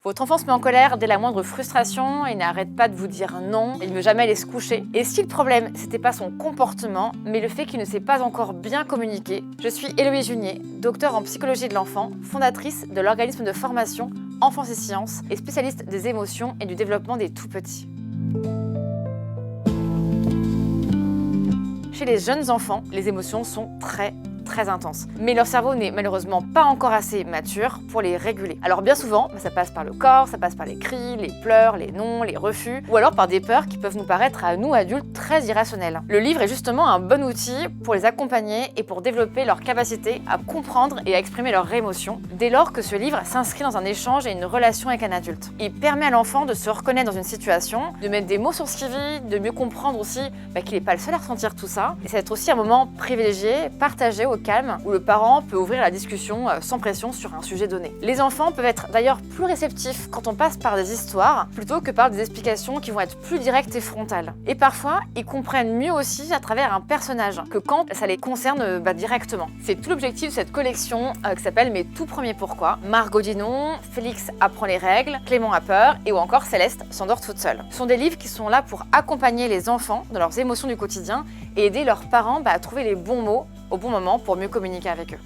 Votre enfant se met en colère dès la moindre frustration, il n'arrête pas de vous dire non, il ne veut jamais aller se coucher. Et si le problème, c'était pas son comportement, mais le fait qu'il ne sait pas encore bien communiquer, je suis Héloïse Junier, docteure en psychologie de l'enfant, fondatrice de l'organisme de formation Enfance et Sciences et spécialiste des émotions et du développement des tout-petits. Chez les jeunes enfants, les émotions sont très intenses. Mais leur cerveau n'est malheureusement pas encore assez mature pour les réguler. Alors bien souvent, ça passe par le corps, ça passe par les cris, les pleurs, les non, les refus, ou alors par des peurs qui peuvent nous paraître à nous adultes très irrationnelles. Le livre est justement un bon outil pour les accompagner et pour développer leur capacité à comprendre et à exprimer leurs émotions, dès lors que ce livre s'inscrit dans un échange et une relation avec un adulte. Il permet à l'enfant de se reconnaître dans une situation, de mettre des mots sur ce qu'il vit, de mieux comprendre aussi qu'il n'est pas le seul à ressentir tout ça, et ça va être aussi un moment privilégié, partagé au calme, où le parent peut ouvrir la discussion sans pression sur un sujet donné. Les enfants peuvent être d'ailleurs plus réceptifs quand on passe par des histoires, plutôt que par des explications qui vont être plus directes et frontales. Et parfois, ils comprennent mieux aussi à travers un personnage, que quand ça les concerne directement. C'est tout l'objectif de cette collection qui s'appelle Mes tout premiers pourquoi. Margot dit non, Félix apprend les règles, Clément a peur, et ou encore Céleste s'endort toute seule. Ce sont des livres qui sont là pour accompagner les enfants dans leurs émotions du quotidien et aider leurs parents à trouver les bons mots au bon moment pour mieux communiquer avec eux.